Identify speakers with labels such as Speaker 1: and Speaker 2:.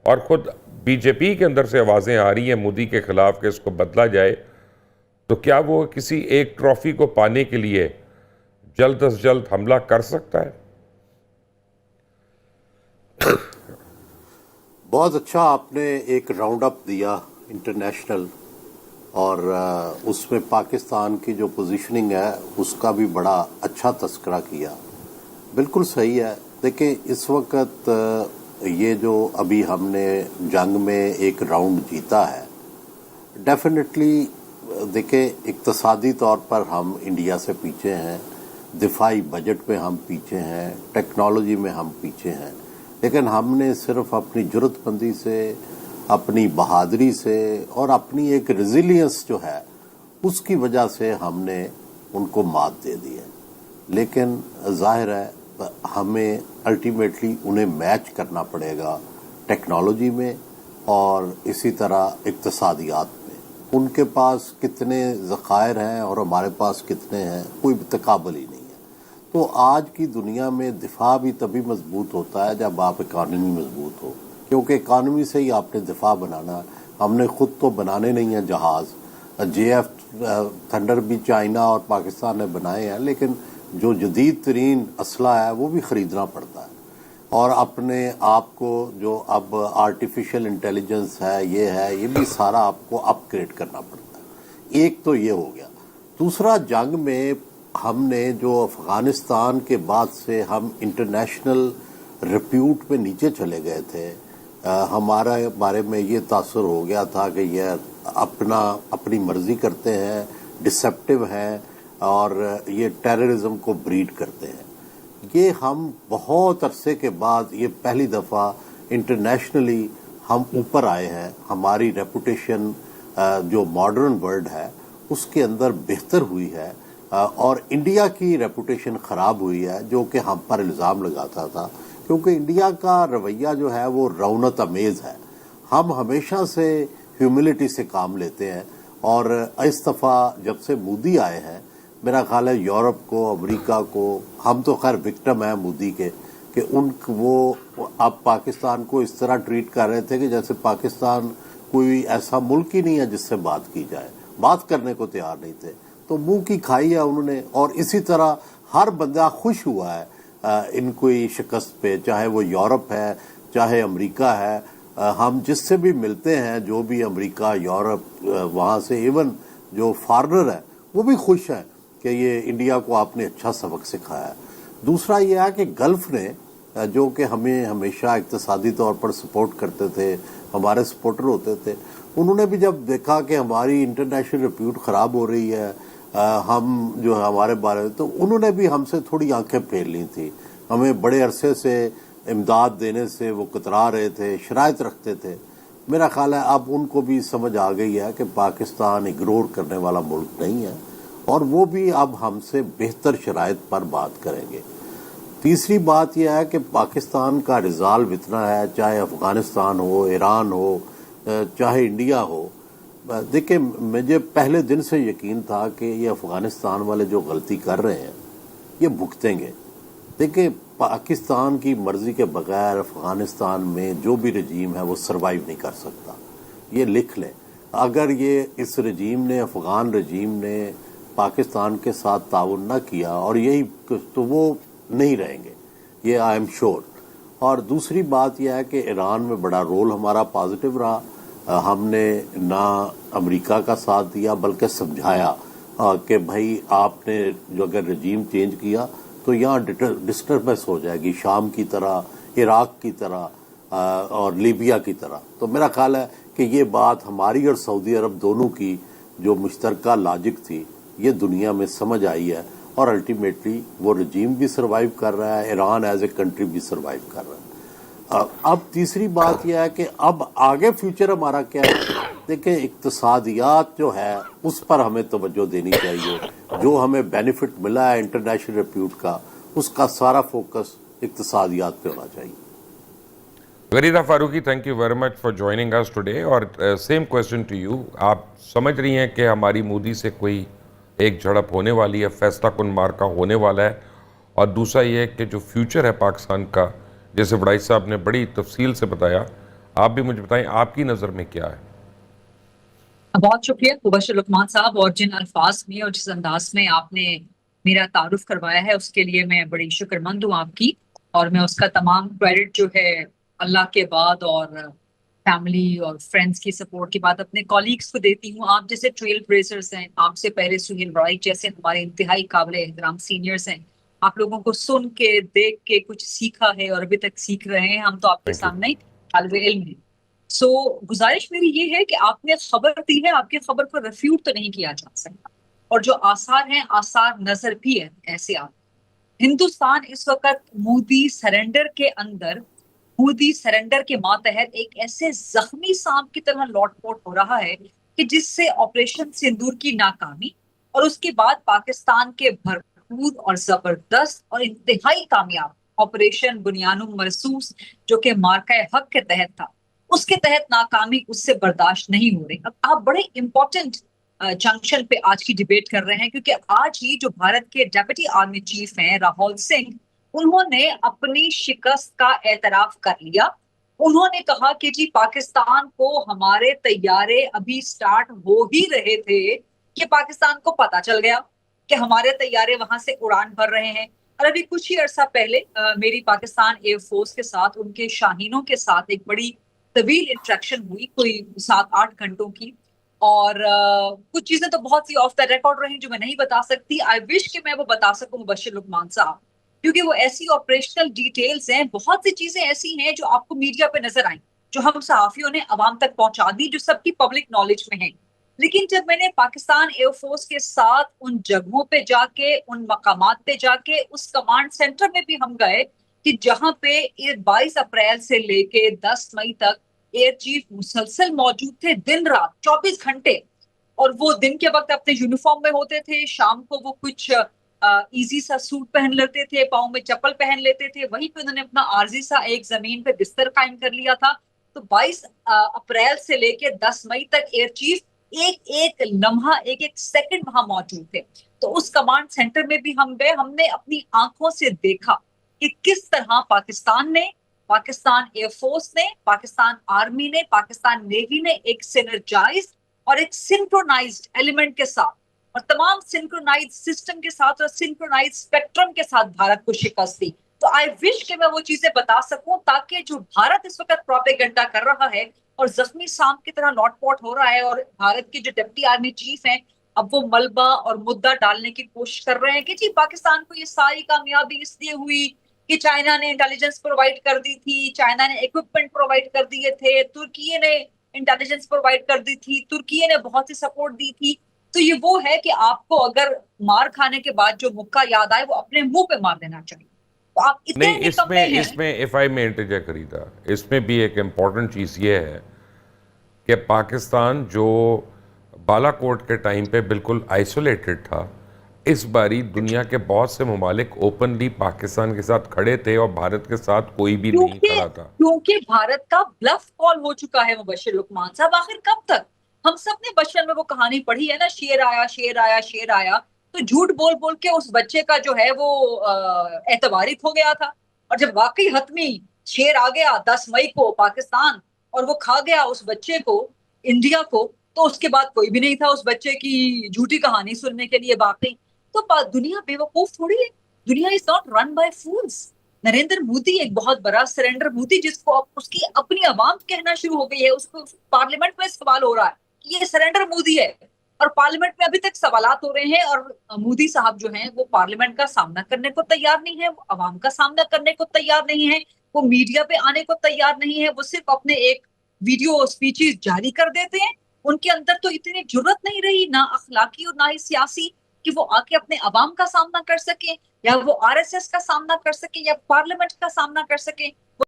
Speaker 1: اور خود B J پی کے اندر سے آوازیں آ رہی ہیں مودی کے خلاف کہ اس کو بدلا جائے، تو کیا وہ کسی ایک ٹرافی کو پانے کے لیے جلد از جلد حملہ کر سکتا ہے؟
Speaker 2: بہت اچھا آپ نے ایک راؤنڈ اپ دیا انٹرنیشنل، اور اس میں پاکستان کی جو پوزیشننگ ہے اس کا بھی بڑا اچھا تذکرہ کیا. بالکل صحیح ہے. دیکھیں اس وقت یہ جو ابھی ہم نے جنگ میں ایک راؤنڈ جیتا ہے، ڈیفینیٹلی دیکھیں اقتصادی طور پر ہم انڈیا سے پیچھے ہیں، دفاعی بجٹ میں ہم پیچھے ہیں، ٹیکنالوجی میں ہم پیچھے ہیں، لیکن ہم نے صرف اپنی جرات مندی سے، اپنی بہادری سے اور اپنی ایک ریزیلینس جو ہے اس کی وجہ سے ہم نے ان کو مات دے دی ہے. لیکن ظاہر ہے ہمیں الٹیمیٹلی انہیں میچ کرنا پڑے گا ٹیکنالوجی میں اور اسی طرح اقتصادیات میں. ان کے پاس کتنے ذخائر ہیں اور ہمارے پاس کتنے ہیں، کوئی تقابل ہی نہیں ہے. تو آج کی دنیا میں دفاع بھی تبھی مضبوط ہوتا ہے جب آپ اکانومی مضبوط ہو، کیونکہ اکانومی سے ہی آپ نے دفاع بنانا. ہم نے خود تو بنانے نہیں ہیں جہاز، جے ایف تھنڈر بھی چائنا اور پاکستان نے بنائے ہیں، لیکن جو جدید ترین اسلحہ ہے وہ بھی خریدنا پڑتا ہے. اور اپنے آپ کو جو اب آرٹیفیشل انٹیلیجنس ہے یہ بھی سارا آپ کو اپ گریڈ کرنا پڑتا ہے. ایک تو یہ ہو گیا. دوسرا، جنگ میں ہم نے جو افغانستان کے بعد سے ہم انٹرنیشنل ریپیوٹ پہ نیچے چلے گئے تھے، ہمارے بارے میں یہ تاثر ہو گیا تھا کہ یہ اپنی مرضی کرتے ہیں، ڈسیپٹیو ہیں اور یہ ٹیررزم کو بریڈ کرتے ہیں. یہ ہم بہت عرصے کے بعد یہ پہلی دفعہ انٹرنیشنلی ہم اوپر آئے ہیں. ہماری ریپوٹیشن جو ماڈرن ورلڈ ہے اس کے اندر بہتر ہوئی ہے، اور انڈیا کی ریپوٹیشن خراب ہوئی ہے جو کہ ہم پر الزام لگاتا تھا، کیونکہ انڈیا کا رویہ جو ہے وہ رونت امیز ہے. ہم ہمیشہ سے ہیوملٹی سے کام لیتے ہیں، اور اس دفعہ جب سے مودی آئے ہیں میرا خیال ہے یورپ کو، امریکہ کو، ہم تو خیر وکٹم ہیں مودی کے، کہ وہ اب پاکستان کو اس طرح ٹریٹ کر رہے تھے کہ جیسے پاکستان کوئی ایسا ملک ہی نہیں ہے جس سے بات کی جائے. بات کرنے کو تیار نہیں تھے، تو منہ کی کھائی ہے انہوں نے. اور اسی طرح ہر بندہ خوش ہوا ہے ان کوئی شکست پہ، چاہے وہ یورپ ہے چاہے امریکہ ہے. ہم جس سے بھی ملتے ہیں، جو بھی امریکہ، یورپ، وہاں سے ایون جو فارنر ہے وہ بھی خوش ہیں کہ یہ انڈیا کو آپ نے اچھا سبق سکھایا ہے. دوسرا یہ ہے کہ گلف نے جو کہ ہمیں ہمیشہ اقتصادی طور پر سپورٹ کرتے تھے، ہمارے سپورٹر ہوتے تھے، انہوں نے بھی جب دیکھا کہ ہماری انٹرنیشنل ریپیوٹ خراب ہو رہی ہے، ہم جو ہے ہمارے بارے میں، تو انہوں نے بھی ہم سے تھوڑی آنکھیں پھیر لی تھی. ہمیں بڑے عرصے سے امداد دینے سے وہ کترا رہے تھے، شرائط رکھتے تھے. میرا خیال ہے اب ان کو بھی سمجھ آ گئی ہے کہ پاکستان اگنور کرنے والا ملک نہیں ہے، اور وہ بھی اب ہم سے بہتر شرائط پر بات کریں گے. تیسری بات یہ ہے کہ پاکستان کا ریزالو اتنا ہے، چاہے افغانستان ہو، ایران ہو، چاہے انڈیا ہو. دیکھیں مجھے پہلے دن سے یقین تھا کہ یہ افغانستان والے جو غلطی کر رہے ہیں یہ بھگتیں گے. دیکھیں پاکستان کی مرضی کے بغیر افغانستان میں جو بھی رجیم ہے وہ سروائیو نہیں کر سکتا. یہ لکھ لیں. اگر یہ اس رجیم نے، افغان رجیم نے پاکستان کے ساتھ تعاون نہ کیا اور یہی تو وہ نہیں رہیں گے، یہ آئی ایم شور. اور دوسری بات یہ ہے کہ ایران میں بڑا رول ہمارا پازیٹو رہا. ہم نے نہ امریکہ کا ساتھ دیا بلکہ سمجھایا کہ بھائی آپ نے جو اگر رجیم چینج کیا تو یہاں ڈسٹربنس ہو جائے گی، شام کی طرح، عراق کی طرح اور لیبیا کی طرح. تو میرا خیال ہے کہ یہ بات ہماری اور سعودی عرب دونوں کی جو مشترکہ لاجک تھی یہ دنیا میں سمجھ آئی ہے، اور الٹیمیٹلی وہ رجیم بھی سروائیو کر رہا ہے، ایران ایز اے کنٹری بھی سروائیو کر رہا ہے. اب تیسری بات یہ ہے کہ اب آگے فیوچر ہمارا کیا ہے. دیکھیں اقتصادیات جو ہے اس پر ہمیں توجہ دینی چاہیے. جو ہمیں بینیفٹ ملا ہے انٹرنیشنل ریپیوٹ کا، اس کا سارا فوکس اقتصادیات پہ ہونا چاہیے.
Speaker 1: Gharida Farooqi, thank you very much for joining us today. اور سیم کویسچن ٹو یو، آپ سمجھ رہی ہیں کہ ہماری مودی سے کوئی ایک جھڑپ ہونے والی ہے، فیصلہ کن مارکا ہونے والا ہے؟ اور دوسرا یہ کہ جو فیوچر ہے پاکستان کا، جیسے وڈائی صاحب نے بڑی تفصیل سے بتایا، آپ بھی مجھے بتائیں آپ کی نظر میں کیا ہے؟
Speaker 3: بہت شکریہ مبشر لقمان صاحب، اور جن الفاظ میں اور جس انداز میں آپ نے میرا تعارف کروایا ہے اس کے لیے میں بڑی شکر مند ہوں آپ کی، اور میں اس کا تمام کریڈٹ جو ہے اللہ کے بعد اور فیملی اور فرینڈز کی سپورٹ کے بعد اپنے کولیگز کو دیتی ہوں۔ آپ جیسے ٹریل بریزرز ہیں، آپ سے پہلے سہیل رائٹ جیسے ہمارے انتہائی قابل احترام سینئرز ہیں، آپ لوگوں کو سن کے دیکھ کے کچھ سیکھا ہے اور ابھی تک سیکھ رہے ہیں، ہم تو آپ کے
Speaker 1: تھینک یو.
Speaker 3: سامنے طالب علم ہیں۔ سو گزارش میری یہ ہے کہ آپ نے خبر دی ہے، آپ کی خبر کو ریفیوٹ تو نہیں کیا جا سکتا، اور جو آثار ہیں آثار نظر بھی ہے ایسے آپ ہندوستان اس وقت مودی سرنڈر کے اندر، مودی سرنڈر کے ماتحت ایک ایسے زخمی سانپ کی طرح لوٹ پوٹ ہو رہا ہے کہ جس سے آپریشن سندور کی ناکامی اور اس کے بعد پاکستان کے بھرپور اور زبردست اور انتہائی کامیاب آپریشن بنیانوں مرسوس جو کہ مارکہ حق کے تحت تھا، اس کے تحت ناکامی اس سے برداشت نہیں ہو رہی۔ اب آپ بڑے امپورٹنٹ جنکشن پہ آج کی ڈیبیٹ کر رہے ہیں، کیونکہ آج ہی جو بھارت کے ڈیپٹی آرمی چیف ہیں راہول سنگھ، انہوں نے اپنی شکست کا اعتراف کر لیا۔ انہوں نے کہا کہ جی پاکستان کو ہمارے طیارے ابھی سٹارٹ ہو ہی رہے تھے کہ پاکستان کو پتا چل گیا کہ ہمارے طیارے وہاں سے اڑان بھر رہے ہیں۔ اور ابھی کچھ ہی عرصہ پہلے میری پاکستان ایئر فورس کے ساتھ، ان کے شاہینوں کے ساتھ ایک بڑی طویل انٹریکشن ہوئی، کوئی 7-8 گھنٹوں کی، اور کچھ چیزیں تو بہت سی آف دا ریکارڈ رہی جو میں نہیں بتا سکتی۔ آئی وش کہ میں وہ بتا سکوں مبشر لقمان صاحب، کیونکہ وہ ایسی آپریشنل ڈیٹیلز ہیں، بہت سی چیزیں ایسی ہیں جو آپ کو میڈیا پہ نظر آئیں، جو ہم صحافیوں نے عوام تک پہنچا دی، جو سب کی پبلک نالج میں ہیں۔ لیکن جب میں نے پاکستان ایئر فورس کے ساتھ ان جگہوں پہ جا کے، ان مقامات پہ جا کے، اس کمانڈ سینٹر میں بھی ہم گئے کہ جہاں پہ 22 اپریل سے لے کے 10 مئی تک ایئر چیف مسلسل موجود تھے، دن رات 24 گھنٹے، اور وہ دن کے وقت اپنے یونیفارم میں ہوتے تھے، شام کو وہ کچھ ایزی سا سوٹ پہن لیتے تھے، پاؤں میں چپل پہن لیتے تھے، وہیں پہ انہوں نے اپنا عارضی سا ایک زمین پہ بستر قائم کر لیا تھا۔ تو 22 اپریل سے لے کے 10 مئی تک ایئر چیف ایک ایک لمحہ، ایک ایک سیکنڈ وہاں موجود تھے۔ تو اس کمانڈ سینٹر میں بھی ہم گئے، ہم نے اپنی آنکھوں سے دیکھا کہ کس طرح پاکستان نے، پاکستان ایئر فورس نے، پاکستان آرمی نے، پاکستان نیوی نے ایک سینرجائزڈ اور ایک سنکرونائزڈ ایلیمنٹ کے ساتھ اور تمام سنکرونائزڈ سسٹم کے ساتھ اور سنکرونائزڈ اسپیکٹرم کے ساتھ بھارت کو شکست دی۔ تو آئی وش کہ میں وہ چیزیں بتا سکوں تاکہ جو بھارت اس وقت پروپیگنڈا کر رہا ہے اور زخمی سانپ کی طرح لوٹ پوٹ ہو رہا ہے، اور بھارت کے جو ڈپٹی آرمی چیف ہیں اب وہ ملبہ اور مدعا ڈالنے کی کوشش کر رہے ہیں کہ جی پاکستان کو یہ ساری کامیابی اس لیے ہوئی کہ چائنا نے انٹیلیجنس پرووائڈ کر دی تھی، چائنا نے ایکوپمنٹ پرووائڈ کر دیے تھے، ترکی نے انٹیلیجنس پرووائڈ کر دی تھی، ترکی نے بہت سی سپورٹ دی تھی۔ تو یہ وہ ہے کہ آپ کو اگر مار کھانے کے بعد جو مکہ یاد آئے وہ اپنے منہ پہ مار دینا چاہیے۔ تو آپ اتنے
Speaker 1: نہیں، اس میں if I may interject خریدا، اس میں بھی ایک امپورٹنٹ چیز یہ ہے کہ پاکستان جو بالا کوٹ کے ٹائم پہ بالکل آئسولیٹڈ تھا، اس باری دنیا کے بہت سے ممالک اوپنلی پاکستان کے ساتھ کھڑے تھے اور بھارت کے ساتھ کوئی بھی نہیں کھڑا تھا۔
Speaker 3: کیونکہ بھارت کا بلف کال ہو چکا ہے مبشر لقمان صاحب۔ آخر کب تک؟ ہم سب نے بچپن میں وہ کہانی پڑھی ہے نا، شیر آیا شیر آیا شیر آیا، تو جھوٹ بول بول کے اس بچے کا جو ہے وہ اعتباری کھو گیا تھا، اور جب واقعی حتمی شیر آ گیا 10 مئی کو پاکستان اور وہ کھا گیا اس بچے کو، انڈیا کو، تو اس کے بعد کوئی بھی نہیں تھا اس بچے کی جھوٹی کہانی سننے کے لیے باقی۔ تو دنیا بے وقوف تھوڑی ہے، دنیا is not run by fools. Narendra Modi ایک بہت بڑا سرنڈر مودی، جس کو اس کی اپنی عوام کہنا شروع ہو گئی ہے، اس کو پارلیمنٹ میں سوال ہو رہا ہے کہ یہ سرنڈر مودی ہے، اور پارلیمنٹ میں ابھی تک سوالات ہو رہے ہیں، اور مودی صاحب جو ہیں وہ پارلیمنٹ کا سامنا کرنے کو تیار نہیں ہے، وہ عوام کا سامنا کرنے کو تیار نہیں ہے، وہ میڈیا پہ آنے کو تیار نہیں ہے، وہ صرف اپنے ایک ویڈیو سپیچز جاری کر دیتے ہیں۔ ان کے اندر تو اتنی جرت نہیں رہی، نہ اخلاقی اور نہ ہی سیاسی، کہ وہ آ کے اپنے عوام کا سامنا کر سکیں، یا وہ RSS کا سامنا کر سکیں، یا پارلیمنٹ کا سامنا کر سکیں۔